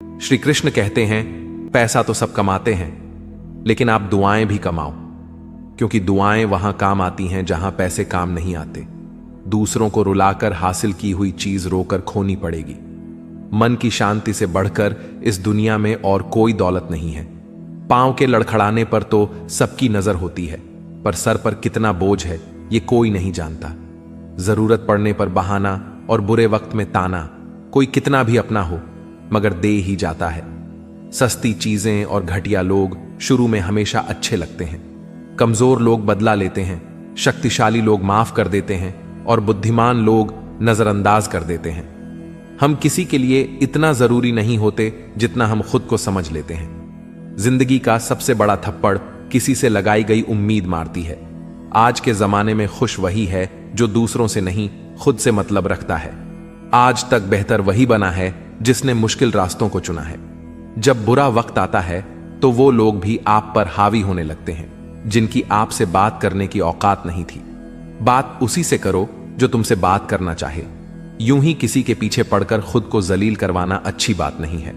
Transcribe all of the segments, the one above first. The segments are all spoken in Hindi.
श्री कृष्ण कहते हैं, पैसा तो सब कमाते हैं, लेकिन आप दुआएं भी कमाओ, क्योंकि दुआएं वहां काम आती हैं जहां पैसे काम नहीं आते। दूसरों को रुलाकर हासिल की हुई चीज रोकर खोनी पड़ेगी। मन की शांति से बढ़कर इस दुनिया में और कोई दौलत नहीं है। पांव के लड़खड़ाने पर तो सबकी नजर होती है, पर सर पर कितना बोझ है ये कोई नहीं जानता। जरूरत पड़ने पर बहाना और बुरे वक्त में ताना कोई कितना भी अपना हो मगर दे ही जाता है। सस्ती चीजें और घटिया लोग शुरू में हमेशा अच्छे लगते हैं। कमजोर लोग बदला लेते हैं, शक्तिशाली लोग माफ कर देते हैं और बुद्धिमान लोग नजरअंदाज कर देते हैं। हम किसी के लिए इतना जरूरी नहीं होते जितना हम खुद को समझ लेते हैं। जिंदगी का सबसे बड़ा थप्पड़ किसी से लगाई गई उम्मीद मारती है। आज के जमाने में खुश वही है जो दूसरों से नहीं खुद से मतलब रखता है। आज तक बेहतर वही बना है जिसने मुश्किल रास्तों को चुना है। जब बुरा वक्त आता है तो वो लोग भी आप पर हावी होने लगते हैं जिनकी आपसे बात करने की औकात नहीं थी। बात उसी से करो जो तुमसे बात करना चाहे। यूं ही किसी के पीछे पड़कर खुद को जलील करवाना अच्छी बात नहीं है।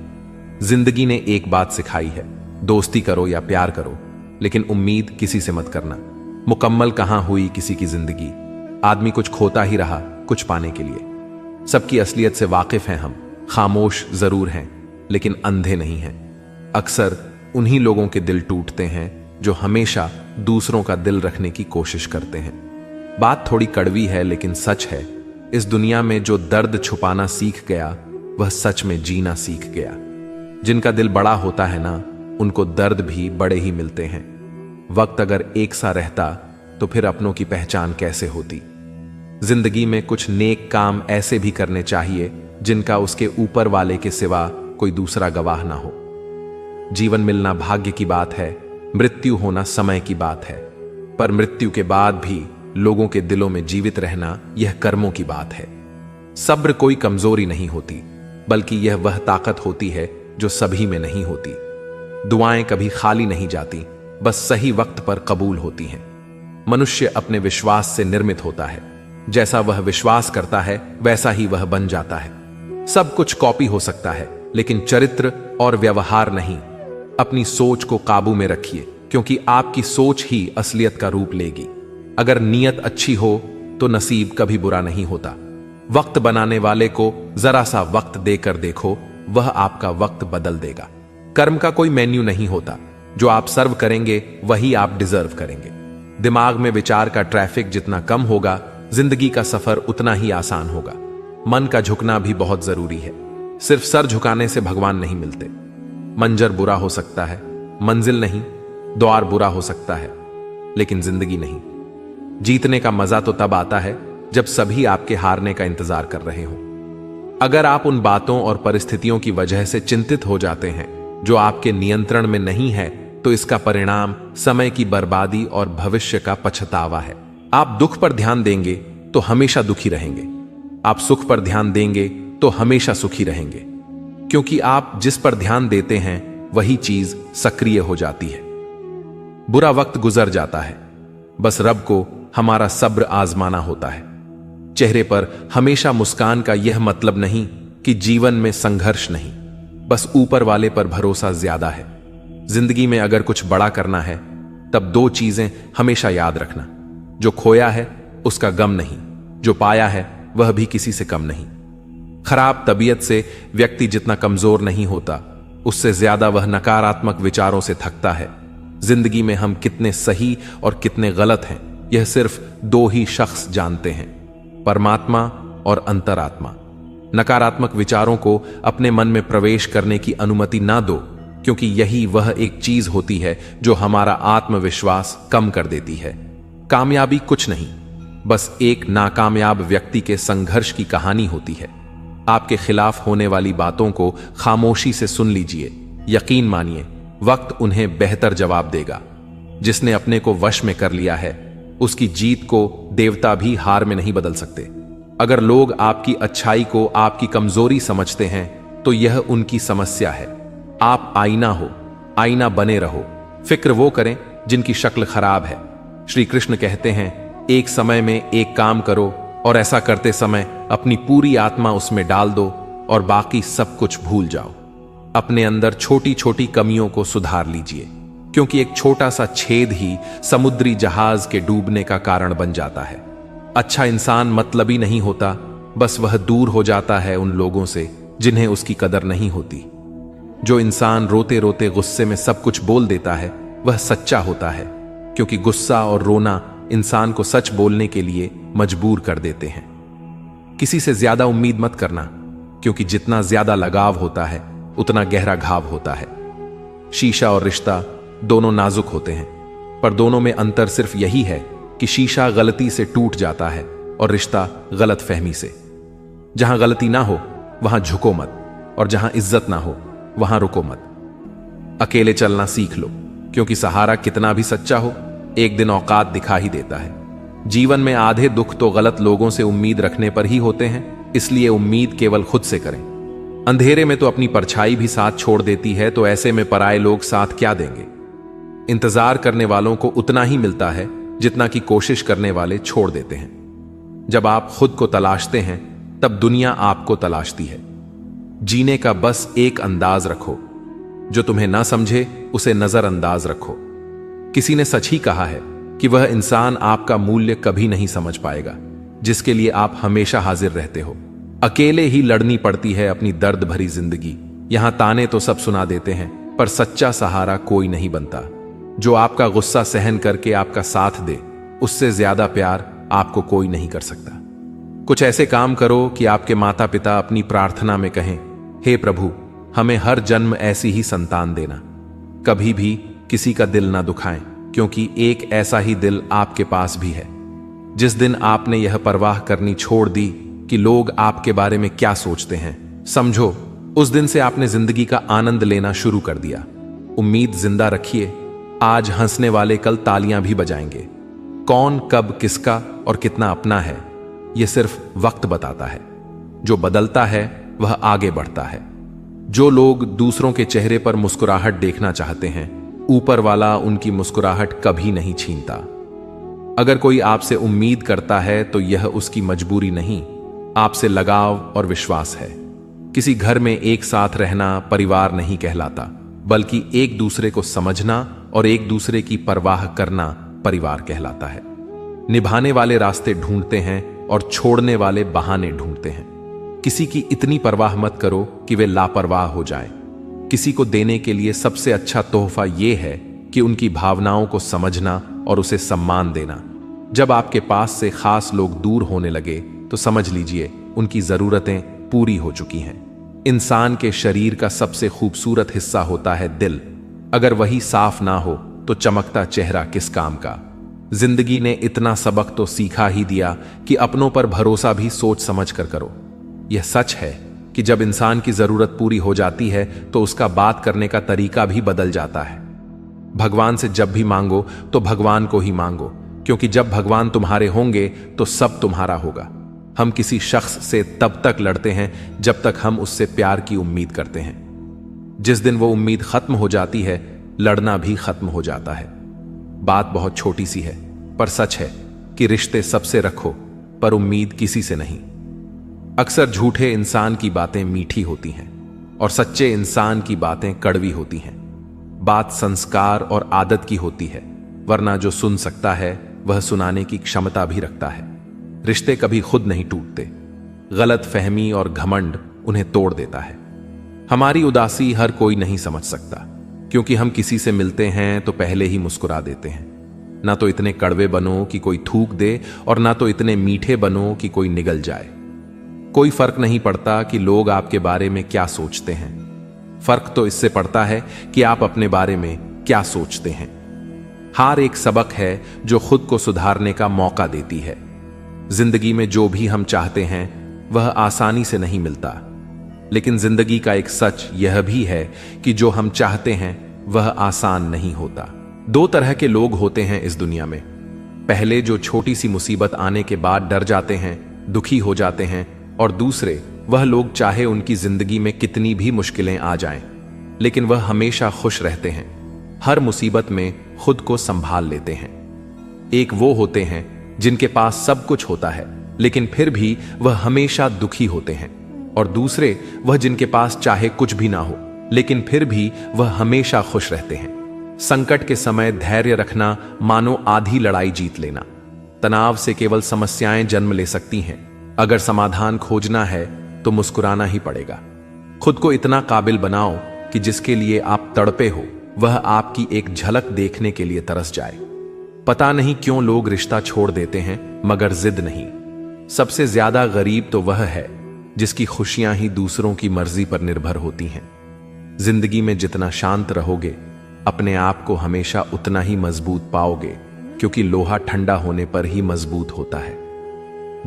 जिंदगी ने एक बात सिखाई है, दोस्ती करो या प्यार करो, लेकिन उम्मीद किसी से मत करना। मुकम्मल कहां हुई किसी की जिंदगी, आदमी कुछ खोता ही रहा कुछ पाने के लिए। सबकी असलियत से वाकिफ हैं हम, खामोश जरूर हैं लेकिन अंधे नहीं हैं। अक्सर उन्हीं लोगों के दिल टूटते हैं जो हमेशा दूसरों का दिल रखने की कोशिश करते हैं। बात थोड़ी कड़वी है लेकिन सच है। इस दुनिया में जो दर्द छुपाना सीख गया वह सच में जीना सीख गया। जिनका दिल बड़ा होता है ना, उनको दर्द भी बड़े ही मिलते हैं। वक्त अगर एक सा रहता तो फिर अपनों की पहचान कैसे होती। जिंदगी में कुछ नेक काम ऐसे भी करने चाहिए जिनका उसके ऊपर वाले के सिवा कोई दूसरा गवाह ना हो। जीवन मिलना भाग्य की बात है, मृत्यु होना समय की बात है, पर मृत्यु के बाद भी लोगों के दिलों में जीवित रहना यह कर्मों की बात है। सब्र कोई कमजोरी नहीं होती, बल्कि यह वह ताकत होती है जो सभी में नहीं होती। दुआएं कभी खाली नहीं जाती, बस सही वक्त पर कबूल होती हैं। मनुष्य अपने विश्वास से निर्मित होता है। जैसा वह विश्वास करता है वैसा ही वह बन जाता है। सब कुछ कॉपी हो सकता है लेकिन चरित्र और व्यवहार नहीं। अपनी सोच को काबू में रखिए, क्योंकि आपकी सोच ही असलियत का रूप लेगी। अगर नीयत अच्छी हो तो नसीब कभी बुरा नहीं होता। वक्त बनाने वाले को जरा सा वक्त देकर देखो, वह आपका वक्त बदल देगा। कर्म का कोई मेन्यू नहीं होता, जो आप सर्व करेंगे वही आप डिजर्व करेंगे। दिमाग में विचार का ट्रैफिक जितना कम होगा, जिंदगी का सफर उतना ही आसान होगा। मन का झुकना भी बहुत जरूरी है। सिर्फ सर झुकाने से भगवान नहीं मिलते। मंजर बुरा हो सकता है, मंजिल नहीं। द्वार बुरा हो सकता है, लेकिन जिंदगी नहीं। जीतने का मजा तो तब आता है जब सभी आपके हारने का इंतजार कर रहे हो। अगर आप उन बातों और परिस्थितियों की वजह से चिंतित हो जाते हैं जो आपके नियंत्रण में नहीं है, तो इसका परिणाम समय की बर्बादी और भविष्य का पछतावा है। आप दुख पर ध्यान देंगे तो हमेशा दुखी रहेंगे। आप सुख पर ध्यान देंगे तो हमेशा सुखी रहेंगे, क्योंकि आप जिस पर ध्यान देते हैं वही चीज सक्रिय हो जाती है। बुरा वक्त गुजर जाता है, बस रब को हमारा सब्र आजमाना होता है। चेहरे पर हमेशा मुस्कान का यह मतलब नहीं कि जीवन में संघर्ष नहीं, बस ऊपर वाले पर भरोसा ज्यादा है। जिंदगी में अगर कुछ बड़ा करना है तब दो चीजें हमेशा याद रखना। जो खोया है उसका गम नहीं, जो पाया है वह भी किसी से कम नहीं। खराब तबीयत से व्यक्ति जितना कमजोर नहीं होता, उससे ज्यादा वह नकारात्मक विचारों से थकता है। जिंदगी में हम कितने सही और कितने गलत हैं यह सिर्फ दो ही शख्स जानते हैं, परमात्मा और अंतरात्मा। नकारात्मक विचारों को अपने मन में प्रवेश करने की अनुमति ना दो, क्योंकि यही वह एक चीज होती है जो हमारा आत्मविश्वास कम कर देती है। कामयाबी कुछ नहीं, बस एक नाकामयाब व्यक्ति के संघर्ष की कहानी होती है। आपके खिलाफ होने वाली बातों को खामोशी से सुन लीजिए। यकीन मानिए, वक्त उन्हें बेहतर जवाब देगा। जिसने अपने को वश में कर लिया है, उसकी जीत को देवता भी हार में नहीं बदल सकते। अगर लोग आपकी अच्छाई को आपकी कमजोरी समझते हैं तो यह उनकी समस्या है। आप आईना हो, आईना बने रहो। फिक्र वो करें जिनकी शक्ल खराब है। श्री कृष्ण कहते हैं, एक समय में एक काम करो और ऐसा करते समय अपनी पूरी आत्मा उसमें डाल दो और बाकी सब कुछ भूल जाओ। अपने अंदर छोटी छोटी कमियों को सुधार लीजिए, क्योंकि एक छोटा सा छेद ही समुद्री जहाज के डूबने का कारण बन जाता है। अच्छा इंसान मतलबी नहीं होता, बस वह दूर हो जाता है उन लोगों से जिन्हें उसकी कदर नहीं होती। जो इंसान रोते रोते गुस्से में सब कुछ बोल देता है वह सच्चा होता है, क्योंकि गुस्सा और रोना इंसान को सच बोलने के लिए मजबूर कर देते हैं। किसी से ज्यादा उम्मीद मत करना, क्योंकि जितना ज्यादा लगाव होता है उतना गहरा घाव होता है। शीशा और रिश्ता दोनों नाजुक होते हैं, पर दोनों में अंतर सिर्फ यही है कि शीशा गलती से टूट जाता है और रिश्ता गलत फहमी से। जहां गलती ना हो वहां झुको मत, और जहां इज्जत ना हो वहां रुको मत। अकेले चलना सीख लो, क्योंकि सहारा कितना भी सच्चा हो एक दिन औकात दिखा ही देता है। जीवन में आधे दुख तो गलत लोगों से उम्मीद रखने पर ही होते हैं, इसलिए उम्मीद केवल खुद से करें। अंधेरे में तो अपनी परछाई भी साथ छोड़ देती है, तो ऐसे में पराये लोग साथ क्या देंगे। इंतजार करने वालों को उतना ही मिलता है जितना कि कोशिश करने वाले छोड़ देते हैं। जब आप खुद को तलाशते हैं तब दुनिया आपको तलाशती है। जीने का बस एक अंदाज रखो, जो तुम्हें ना समझे उसे नजरअंदाज रखो। किसी ने सच ही कहा है कि वह इंसान आपका मूल्य कभी नहीं समझ पाएगा जिसके लिए आप हमेशा हाजिर रहते हो। अकेले ही लड़नी पड़ती है अपनी दर्द भरी जिंदगी। यहां ताने तो सब सुना देते हैं, पर सच्चा सहारा कोई नहीं बनता। जो आपका गुस्सा सहन करके आपका साथ दे, उससे ज्यादा प्यार आपको कोई नहीं कर सकता। कुछ ऐसे काम करो कि आपके माता पिता अपनी प्रार्थना में कहें, हे प्रभु, हमें हर जन्म ऐसी ही संतान देना। कभी भी किसी का दिल ना दुखाएं, क्योंकि एक ऐसा ही दिल आपके पास भी है। जिस दिन आपने यह परवाह करनी छोड़ दी कि लोग आपके बारे में क्या सोचते हैं, समझो उस दिन से आपने जिंदगी का आनंद लेना शुरू कर दिया। उम्मीद जिंदा रखिए, आज हंसने वाले कल तालियां भी बजाएंगे। कौन कब किसका और कितना अपना है, यह सिर्फ वक्त बताता है। जो बदलता है वह आगे बढ़ता है। जो लोग दूसरों के चेहरे पर मुस्कुराहट देखना चाहते हैं, ऊपर वाला उनकी मुस्कुराहट कभी नहीं छीनता। अगर कोई आपसे उम्मीद करता है तो यह उसकी मजबूरी नहीं, आपसे लगाव और विश्वास है। किसी घर में एक साथ रहना परिवार नहीं कहलाता, बल्कि एक दूसरे को समझना और एक दूसरे की परवाह करना परिवार कहलाता है। निभाने वाले रास्ते ढूंढते हैं और छोड़ने वाले बहाने ढूंढते हैं। किसी की इतनी परवाह मत करो कि वे लापरवाह हो जाएं। किसी को देने के लिए सबसे अच्छा तोहफा यह है कि उनकी भावनाओं को समझना और उसे सम्मान देना। जब आपके पास से खास लोग दूर होने लगे तो समझ लीजिए उनकी जरूरतें पूरी हो चुकी हैं। इंसान के शरीर का सबसे खूबसूरत हिस्सा होता है दिल। अगर वही साफ ना हो तो चमकता चेहरा किस काम का। जिंदगी ने इतना सबक तो सीखा ही दिया कि अपनों पर भरोसा भी सोच समझ कर करो। यह सच है कि जब इंसान की जरूरत पूरी हो जाती है तो उसका बात करने का तरीका भी बदल जाता है। भगवान से जब भी मांगो तो भगवान को ही मांगो, क्योंकि जब भगवान तुम्हारे होंगे तो सब तुम्हारा होगा। हम किसी शख्स से तब तक लड़ते हैं जब तक हम उससे प्यार की उम्मीद करते हैं। जिस दिन वो उम्मीद खत्म हो जाती है, लड़ना भी खत्म हो जाता है। बात बहुत छोटी सी है, पर सच है कि रिश्ते सबसे रखो, पर उम्मीद किसी से नहीं। अक्सर झूठे इंसान की बातें मीठी होती हैं और सच्चे इंसान की बातें कड़वी होती हैं। बात संस्कार और आदत की होती है, वरना जो सुन सकता है वह सुनाने की क्षमता भी रखता है। रिश्ते कभी खुद नहीं टूटते, गलत फहमी और घमंड उन्हें तोड़ देता है। हमारी उदासी हर कोई नहीं समझ सकता, क्योंकि हम किसी से मिलते हैं तो पहले ही मुस्कुरा देते हैं। ना तो इतने कड़वे बनो कि कोई थूक दे, और ना तो इतने मीठे बनो कि कोई निगल जाए। कोई फर्क नहीं पड़ता कि लोग आपके बारे में क्या सोचते हैं, फर्क तो इससे पड़ता है कि आप अपने बारे में क्या सोचते हैं। हार एक सबक है जो खुद को सुधारने का मौका देती है। जिंदगी में जो भी हम चाहते हैं वह आसानी से नहीं मिलता, लेकिन जिंदगी का एक सच यह भी है कि जो हम चाहते हैं वह आसान नहीं होता। दो तरह के लोग होते हैं इस दुनिया में। पहले जो छोटी सी मुसीबत आने के बाद डर जाते हैं, दुखी हो जाते हैं, और दूसरे वह लोग चाहे उनकी जिंदगी में कितनी भी मुश्किलें आ जाएं, लेकिन वह हमेशा खुश रहते हैं, हर मुसीबत में खुद को संभाल लेते हैं। एक वो होते हैं जिनके पास सब कुछ होता है लेकिन फिर भी वह हमेशा दुखी होते हैं, और दूसरे वह जिनके पास चाहे कुछ भी ना हो लेकिन फिर भी वह हमेशा खुश रहते हैं। संकट के समय धैर्य रखना मानो आधी लड़ाई जीत लेना। तनाव से केवल समस्याएं जन्म ले सकती हैं। अगर समाधान खोजना है तो मुस्कुराना ही पड़ेगा। खुद को इतना काबिल बनाओ कि जिसके लिए आप तड़पे हो वह आपकी एक झलक देखने के लिए तरस जाए। पता नहीं क्यों लोग रिश्ता छोड़ देते हैं, मगर जिद नहीं। सबसे ज्यादा गरीब तो वह है जिसकी खुशियां ही दूसरों की मर्जी पर निर्भर होती हैं। जिंदगी में जितना शांत रहोगे, अपने आप को हमेशा उतना ही मजबूत पाओगे, क्योंकि लोहा ठंडा होने पर ही मजबूत होता है।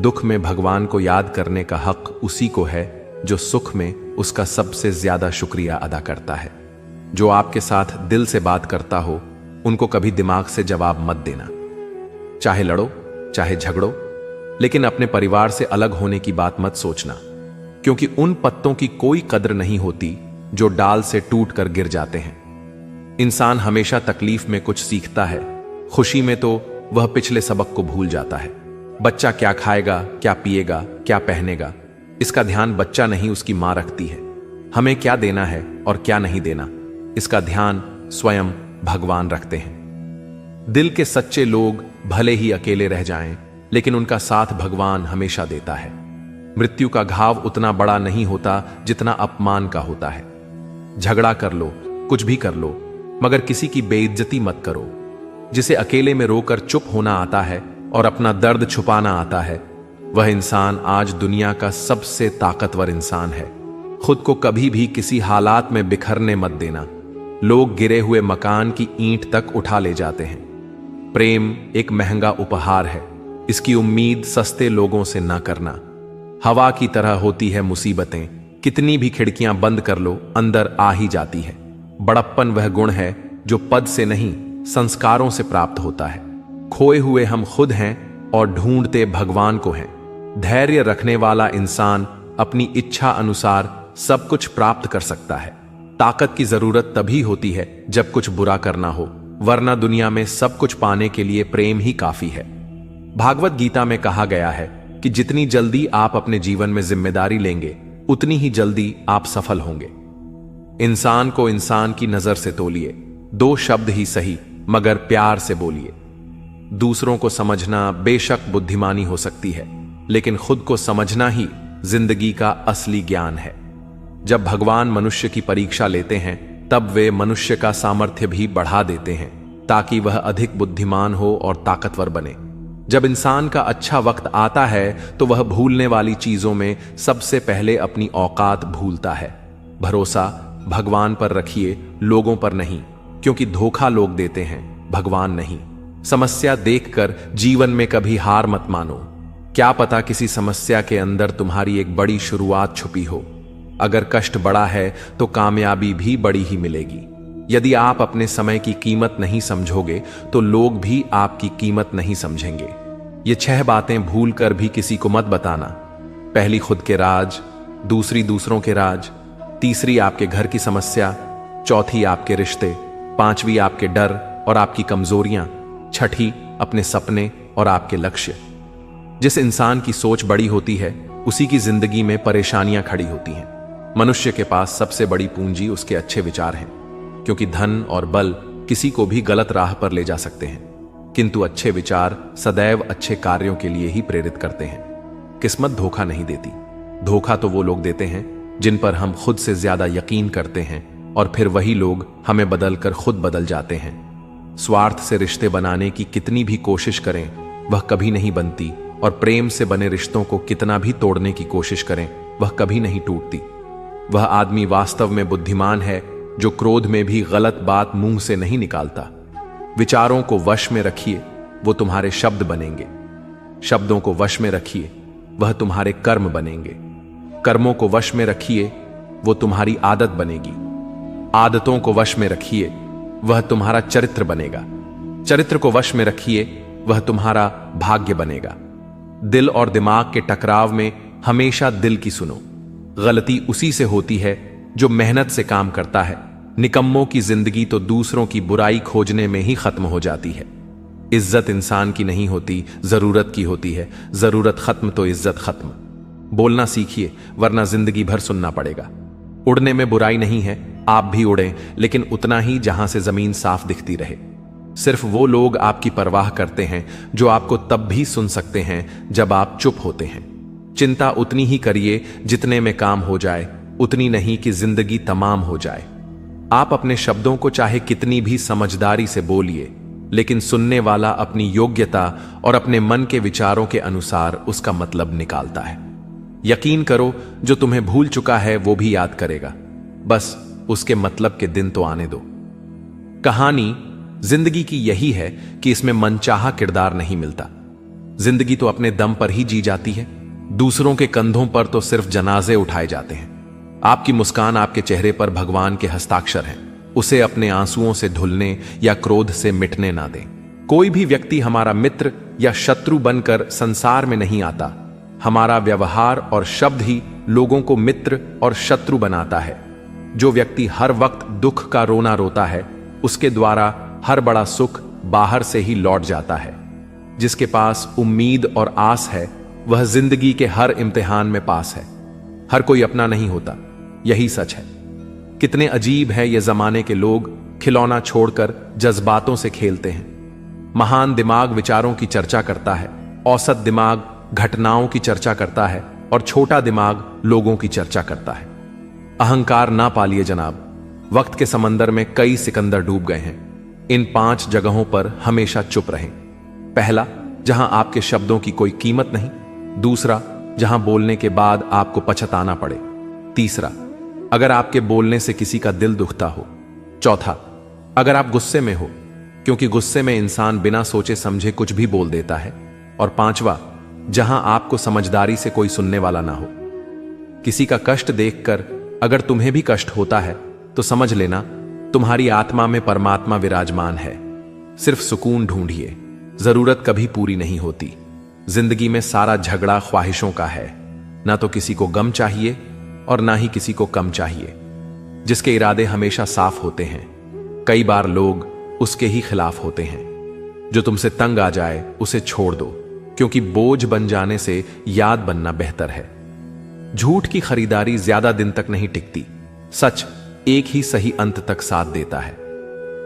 दुख में भगवान को याद करने का हक उसी को है जो सुख में उसका सबसे ज्यादा शुक्रिया अदा करता है। जो आपके साथ दिल से बात करता हो उनको कभी दिमाग से जवाब मत देना। चाहे लड़ो चाहे झगड़ो, लेकिन अपने परिवार से अलग होने की बात मत सोचना, क्योंकि उन पत्तों की कोई कद्र नहीं होती जो डाल से टूट कर गिर जाते हैं। इंसान हमेशा तकलीफ में कुछ सीखता है, खुशी में तो वह पिछले सबक को भूल जाता है। बच्चा क्या खाएगा, क्या पिएगा, क्या पहनेगा, इसका ध्यान बच्चा नहीं उसकी मां रखती है। हमें क्या देना है और क्या नहीं देना, इसका ध्यान स्वयं भगवान रखते हैं। दिल के सच्चे लोग भले ही अकेले रह जाएं, लेकिन उनका साथ भगवान हमेशा देता है। मृत्यु का घाव उतना बड़ा नहीं होता जितना अपमान का होता है। झगड़ा कर लो, कुछ भी कर लो, मगर किसी की बेइज्जती मत करो। जिसे अकेले में रोकर चुप होना आता है और अपना दर्द छुपाना आता है, वह इंसान आज दुनिया का सबसे ताकतवर इंसान है। खुद को कभी भी किसी हालात में बिखरने मत देना। लोग गिरे हुए मकान की ईंट तक उठा ले जाते हैं। प्रेम एक महंगा उपहार है, इसकी उम्मीद सस्ते लोगों से ना करना। हवा की तरह होती है मुसीबतें, कितनी भी खिड़कियां बंद कर लो अंदर आ ही जाती है। बड़प्पन वह गुण है जो पद से नहीं संस्कारों से प्राप्त होता है। खोए हुए हम खुद हैं और ढूंढते भगवान को हैं। धैर्य रखने वाला इंसान अपनी इच्छा अनुसार सब कुछ प्राप्त कर सकता है। ताकत की जरूरत तभी होती है जब कुछ बुरा करना हो, वरना दुनिया में सब कुछ पाने के लिए प्रेम ही काफी है। भागवत गीता में कहा गया है कि जितनी जल्दी आप अपने जीवन में जिम्मेदारी लेंगे, उतनी ही जल्दी आप सफल होंगे। इंसान को इंसान की नजर से तोलिए, 2 शब्द ही सही मगर प्यार से बोलिए। दूसरों को समझना बेशक बुद्धिमानी हो सकती है, लेकिन खुद को समझना ही जिंदगी का असली ज्ञान है। जब भगवान मनुष्य की परीक्षा लेते हैं, तब वे मनुष्य का सामर्थ्य भी बढ़ा देते हैं ताकि वह अधिक बुद्धिमान हो और ताकतवर बने। जब इंसान का अच्छा वक्त आता है तो वह भूलने वाली चीजों में सबसे पहले अपनी औकात भूलता है। भरोसा भगवान पर रखिए, लोगों पर नहीं, क्योंकि धोखा लोग देते हैं, भगवान नहीं। समस्या देखकर जीवन में कभी हार मत मानो। क्या पता किसी समस्या के अंदर तुम्हारी एक बड़ी शुरुआत छुपी हो। अगर कष्ट बड़ा है तो कामयाबी भी बड़ी ही मिलेगी। यदि आप अपने समय की कीमत नहीं समझोगे तो लोग भी आपकी कीमत नहीं समझेंगे। ये 6 बातें भूल कर भी किसी को मत बताना। पहली खुद के राज, दूसरी दूसरों के राज, तीसरी आपके घर की समस्या, चौथी आपके रिश्ते, 5वीं आपके डर और आपकी कमजोरियां, 6ठी अपने सपने और आपके लक्ष्य। जिस इंसान की सोच बड़ी होती है उसी की जिंदगी में परेशानियां खड़ी होती हैं। मनुष्य के पास सबसे बड़ी पूंजी उसके अच्छे विचार हैं, क्योंकि धन और बल किसी को भी गलत राह पर ले जा सकते हैं, किंतु अच्छे विचार सदैव अच्छे कार्यों के लिए ही प्रेरित करते हैं। किस्मत धोखा नहीं देती। धोखा तो वो लोग देते हैं जिन पर हम खुद से ज्यादा यकीन करते हैं, और फिर वही लोग हमें बदलकर खुद बदल जाते हैं। स्वार्थ से रिश्ते बनाने की कितनी भी कोशिश करें वह कभी नहीं बनती, और प्रेम से बने रिश्तों को कितना भी तोड़ने की कोशिश करें वह कभी नहीं टूटती। वह आदमी वास्तव में बुद्धिमान है जो क्रोध में भी गलत बात मुंह से नहीं निकालता। विचारों को वश में रखिए, वो तुम्हारे शब्द बनेंगे। शब्दों को वश में रखिए, वह तुम्हारे कर्म बनेंगे। कर्मों को वश में रखिए, वो तुम्हारी आदत बनेगी। आदतों को वश में रखिए, वह तुम्हारा चरित्र बनेगा। चरित्र को वश में रखिए, वह तुम्हारा भाग्य बनेगा। दिल और दिमाग के टकराव में हमेशा दिल की सुनो। गलती उसी से होती है जो मेहनत से काम करता है। निकम्मों की जिंदगी तो दूसरों की बुराई खोजने में ही खत्म हो जाती है। इज्जत इंसान की नहीं होती, जरूरत की होती है। जरूरत खत्म तो इज्जत खत्म। बोलना सीखिए, वरना जिंदगी भर सुनना पड़ेगा। उड़ने में बुराई नहीं है, आप भी उड़ें, लेकिन उतना ही जहां से जमीन साफ दिखती रहे। सिर्फ वो लोग आपकी परवाह करते हैं जो आपको तब भी सुन सकते हैं जब आप चुप होते हैं। चिंता उतनी ही करिए जितने में काम हो जाए, उतनी नहीं कि जिंदगी तमाम हो जाए। आप अपने शब्दों को चाहे कितनी भी समझदारी से बोलिए, लेकिन सुनने वाला अपनी योग्यता और अपने मन के विचारों के अनुसार उसका मतलब निकालता है। यकीन करो, जो तुम्हें भूल चुका है वो भी याद करेगा, बस उसके मतलब के दिन तो आने दो। कहानी जिंदगी की यही है कि इसमें मनचाहा किरदार नहीं मिलता। जिंदगी तो अपने दम पर ही जी जाती है, दूसरों के कंधों पर तो सिर्फ जनाजे उठाए जाते हैं। आपकी मुस्कान आपके चेहरे पर भगवान के हस्ताक्षर हैं, उसे अपने आंसुओं से धुलने या क्रोध से मिटने ना दें। कोई भी व्यक्ति हमारा मित्र या शत्रु बनकर संसार में नहीं आता। हमारा व्यवहार और शब्द ही लोगों को मित्र और शत्रु बनाता है। जो व्यक्ति हर वक्त दुख का रोना रोता है, उसके द्वारा हर बड़ा सुख बाहर से ही लौट जाता है। जिसके पास उम्मीद और आस है, वह जिंदगी के हर इम्तिहान में पास है। हर कोई अपना नहीं होता, यही सच है। कितने अजीब है ये जमाने के लोग, खिलौना छोड़कर जज्बातों से खेलते हैं। महान दिमाग विचारों की चर्चा करता है, औसत दिमाग घटनाओं की चर्चा करता है और छोटा दिमाग लोगों की चर्चा करता है। अहंकार ना पालिए जनाब, वक्त के समंदर में कई सिकंदर डूब गए हैं। इन 5 जगहों पर हमेशा चुप रहें। पहला, जहां आपके शब्दों की कोई कीमत नहीं। दूसरा, जहां बोलने के बाद आपको पछताना पड़े। तीसरा, अगर आपके बोलने से किसी का दिल दुखता हो। चौथा, अगर आप गुस्से में हो, क्योंकि गुस्से में इंसान बिना सोचे समझे कुछ भी बोल देता है। और पांचवा, जहां आपको समझदारी से कोई सुनने वाला ना हो। किसी का कष्ट देखकर अगर तुम्हें भी कष्ट होता है तो समझ लेना तुम्हारी आत्मा में परमात्मा विराजमान है। सिर्फ सुकून ढूंढिए, जरूरत कभी पूरी नहीं होती। जिंदगी में सारा झगड़ा ख्वाहिशों का है। ना तो किसी को गम चाहिए और ना ही किसी को कम चाहिए। जिसके इरादे हमेशा साफ होते हैं, कई बार लोग उसके ही खिलाफ होते हैं। जो तुमसे तंग आ जाए उसे छोड़ दो, क्योंकि बोझ बन जाने से याद बनना बेहतर है। झूठ की खरीदारी ज्यादा दिन तक नहीं टिकती। सच एक ही सही अंत तक साथ देता है।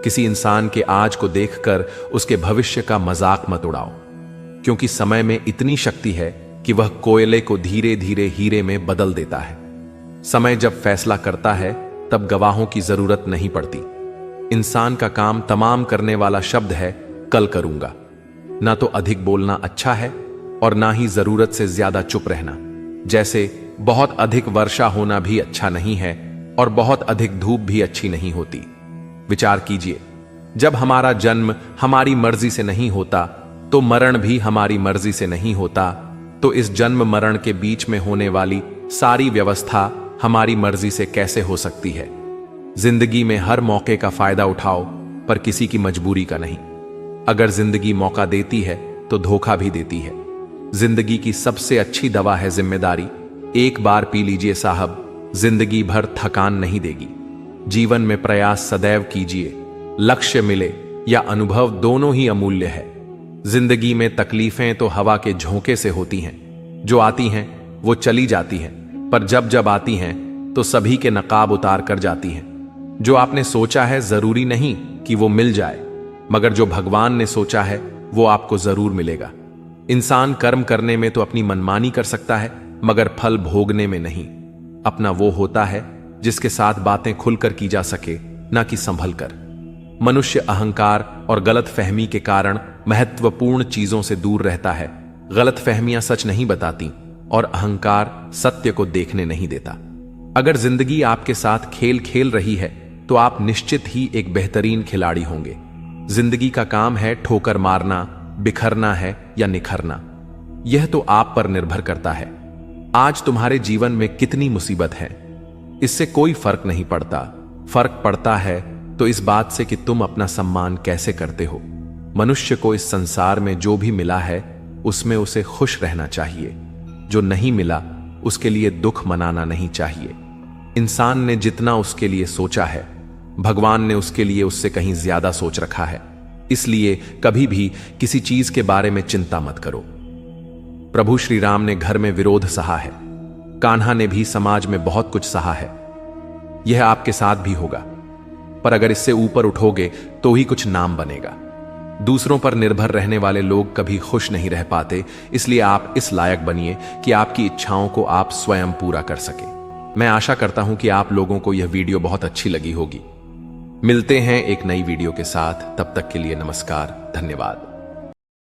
किसी इंसान के आज को देखकर उसके भविष्य का मजाक मत उड़ाओ, क्योंकि समय में इतनी शक्ति है कि वह कोयले को धीरे धीरे हीरे में बदल देता है। समय जब फैसला करता है तब गवाहों की जरूरत नहीं पड़ती। इंसान का काम तमाम करने वाला शब्द है कल करूंगा। ना तो अधिक बोलना अच्छा है और ना ही जरूरत से ज्यादा चुप रहना। जैसे बहुत अधिक वर्षा होना भी अच्छा नहीं है और बहुत अधिक धूप भी अच्छी नहीं होती। विचार कीजिए, जब हमारा जन्म हमारी मर्जी से नहीं होता तो मरण भी हमारी मर्जी से नहीं होता। तो इस जन्म मरण के बीच में होने वाली सारी व्यवस्था हमारी मर्जी से कैसे हो सकती है। जिंदगी में हर मौके का फायदा उठाओ, पर किसी की मजबूरी का नहीं। अगर जिंदगी मौका देती है तो धोखा भी देती है। जिंदगी की सबसे अच्छी दवा है जिम्मेदारी। एक बार पी लीजिए साहब, जिंदगी भर थकान नहीं देगी। जीवन में प्रयास सदैव कीजिए। लक्ष्य मिले या अनुभव दोनों ही अमूल्य है। जिंदगी में तकलीफें तो हवा के झोंके से होती हैं। जो आती हैं वो चली जाती हैं, पर जब जब आती हैं तो सभी के नकाब उतार कर जाती हैं। जो आपने सोचा है जरूरी नहीं कि वो मिल जाए, मगर जो भगवान ने सोचा है वो आपको जरूर मिलेगा। इंसान कर्म करने में तो अपनी मनमानी कर सकता है, मगर फल भोगने में नहीं। अपना वो होता है जिसके साथ बातें खुलकर की जा सके, ना कि संभल कर। मनुष्य अहंकार और गलत फहमी के कारण महत्वपूर्ण चीजों से दूर रहता है। गलत फहमियां सच नहीं बताती और अहंकार सत्य को देखने नहीं देता। अगर जिंदगी आपके साथ खेल खेल रही है तो आप निश्चित ही एक बेहतरीन खिलाड़ी होंगे। जिंदगी का काम है ठोकर मारना, बिखरना है या निखरना, यह तो आप पर निर्भर करता है। आज तुम्हारे जीवन में कितनी मुसीबत है, इससे कोई फर्क नहीं पड़ता। फर्क पड़ता है तो इस बात से कि तुम अपना सम्मान कैसे करते हो। मनुष्य को इस संसार में जो भी मिला है उसमें उसे खुश रहना चाहिए। जो नहीं मिला उसके लिए दुख मनाना नहीं चाहिए। इंसान ने जितना उसके लिए सोचा है, भगवान ने उसके लिए उससे कहीं ज्यादा सोच रखा है। इसलिए कभी भी किसी चीज के बारे में चिंता मत करो। प्रभु श्री राम ने घर में विरोध सहा है, कान्हा ने भी समाज में बहुत कुछ सहा है। यह आपके साथ भी होगा, पर अगर इससे ऊपर उठोगे तो ही कुछ नाम बनेगा। दूसरों पर निर्भर रहने वाले लोग कभी खुश नहीं रह पाते, इसलिए आप इस लायक बनिए कि आपकी इच्छाओं को आप स्वयं पूरा कर सके। मैं आशा करता हूं कि आप लोगों को यह वीडियो बहुत अच्छी लगी होगी। मिलते हैं एक नई वीडियो के साथ, तब तक के लिए नमस्कार, धन्यवाद।